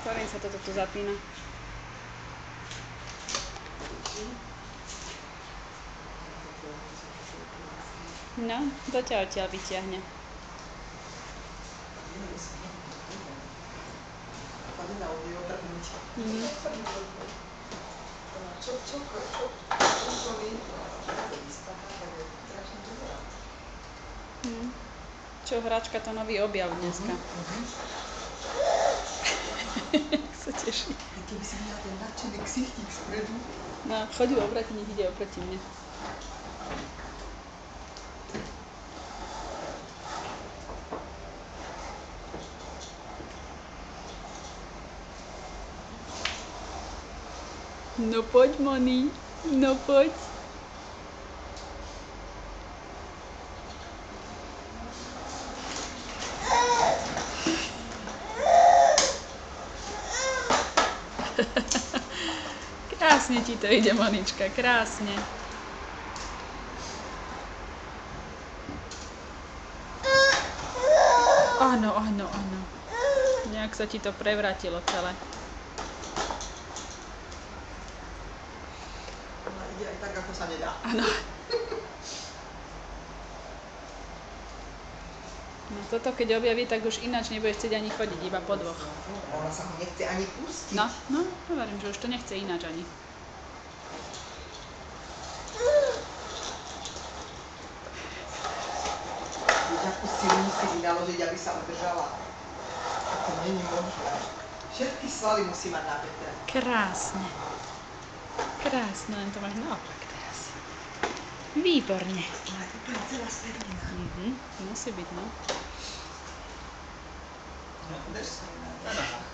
Ktorým sa toto tu zapína? No, to ťa odtiaľ vyťahne. Čo, hráčka, to nový objav dneska. Sa teší. Keby si videla ten nadšený ksichtík spredu. No, chodí oproti, nech ide oproti mne. No poď, Moni, no poď. Krásne ti to ide, Monička, krásne. Áno, áno, áno. Nejak sa ti to prevrátilo celé. Ona ide aj tak, ako sa nedá. Áno. No toto keď objaví, tak už ináč nebudeš chcieť ani chodiť, iba po dvoch. Ona sa mi nechce ani pustiť. No, hovorím, že už to nechce ináč ani. Jakú silu musí vynaložiť, aby sa udržala. To není možné. Všetky svaly musí mať napäté. Krásne. Krásne, len to máš naopak teraz. Výborne. Ona je úplne celá spevnená. Musí byť, no. Drž sa na nohách.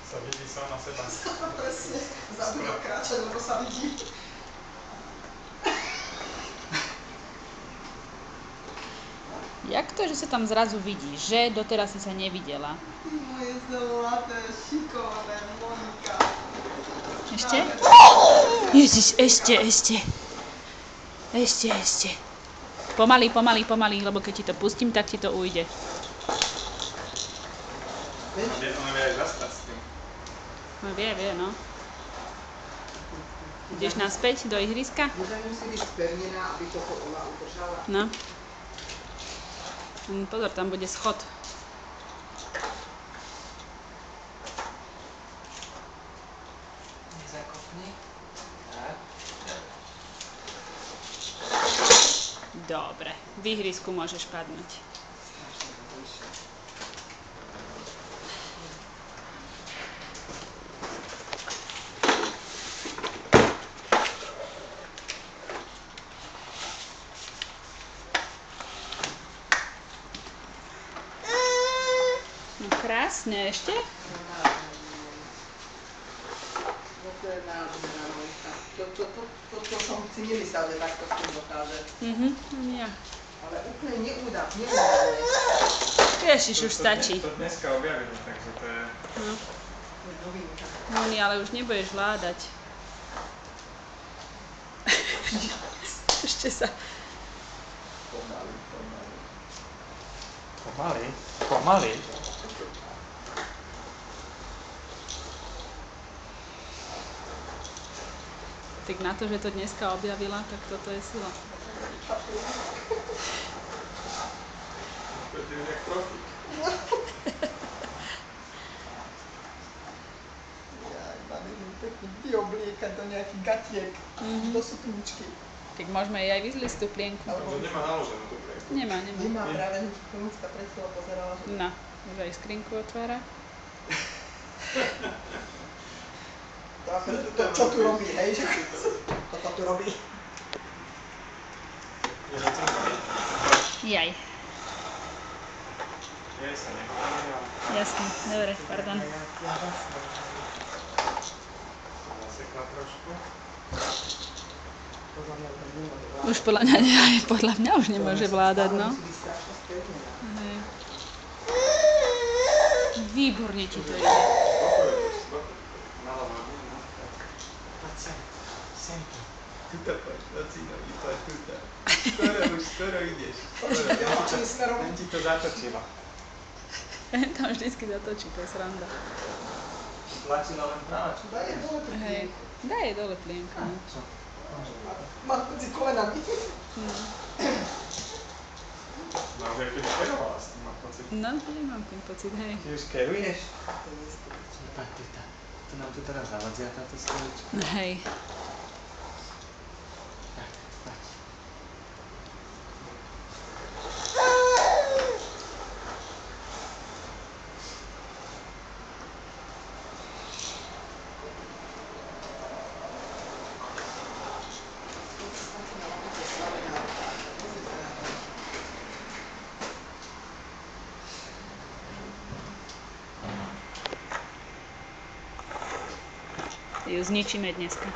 Sa vidí sama seba. Presne, zabudla kráčať, lebo sa vidí. Jak to, že sa tam zrazu vidíš, že? Doteraz si sa nevidela. Moje zlaté, šikovné Monika. Ešte? Ježiš, ešte. Ešte. Pomaly, lebo keď ti to pustím, tak ti to ujde. Ona vie aj zastať s tým. No vie, no. Ideš naspäť do ihriska? Možno musí byť spevnená, aby toto ona udržala. No. Pozor, tam bude schod. Nezakopni. Tak. Dobre, v ihrisku môžeš padnúť. No krásne, ešte? To je nádherná Monika. To som si nemyslel, že takto s tým dokáže. Ja. Ale úplne neúdavne. Ježiš, už stačí. To dneska objavili, takže to je... No. To je novinka. Moni, ale už nebudeš vládať. Ešte sa... Pomaly? Tak na to, že to dneska objavila, tak toto je sila. To je jak profík. Jaj, babinu pekne vyobliekať do nejakých gatiek, do sukničky. Tak môžeme jej aj vyzliť tú plienku. To nemá naloženú tú plienku. Nemá. Nemá práve, že Konická pred chvíľou pozerala, že... No, už aj skrinku otvára. Čo tu robí, hej? Toto tu robí. Je to celé. Jaj. Jej sa nepodarilo. Jasne, dobre, pardon. Zasekla trošku. Podľa mňa to nemôže vládať. Už podľa mňa už nemôže vládať, no. Musí byť strašne spevnená. Hej. Výborne ti to ide. Mala váhu, no. Poď sem. Sem tu. Tuto poď, do cínovi, poď tuto. Skoro ideš. Opačným smerom. Len ti to zatočila. Tam vždycky zatočí, to je sranda. Tlačila len práve. Daj jej dole tú Hej. Daj jej dole plienku. no. Čo? Má medzi kolenami. No už aj keď kerovala s tým, mám pocit. No, nemám tým pocit, hej. Ty už keruješ? To je istý. Tak, to nám tu teraz zavadzia táto stolička. Hej. Tak, poď. Ju zničíme dneska.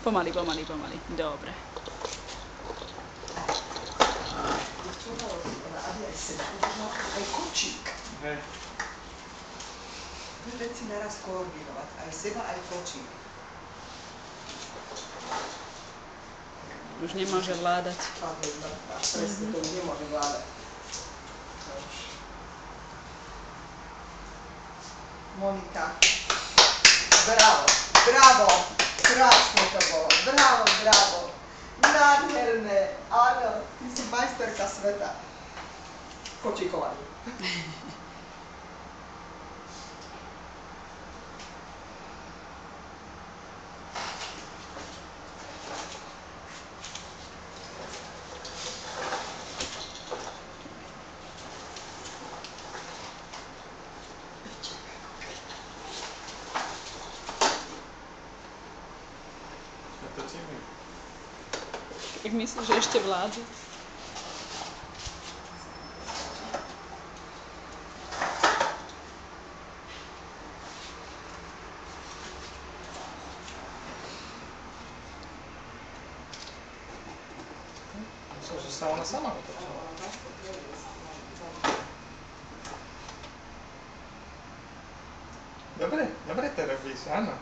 Pomaly. Dobre. Čo bolo? Aby aj seba udržala, aj kočík. Hej. Dve veci naraz koordinovať. Aj seba, aj kočík. Už nemôže vládať. Padne mŕtva. Presne, to už nemôže vládať. Monika. Bravo. Krásne to bolo. Bravo. Nádherné. Áno, ty si majsterka sveta. Kočíkovaní. Natočíme. Tak myslíš, že ešte vládze? Myslím, že sa ona sama otočila. Dobre to robíš, áno.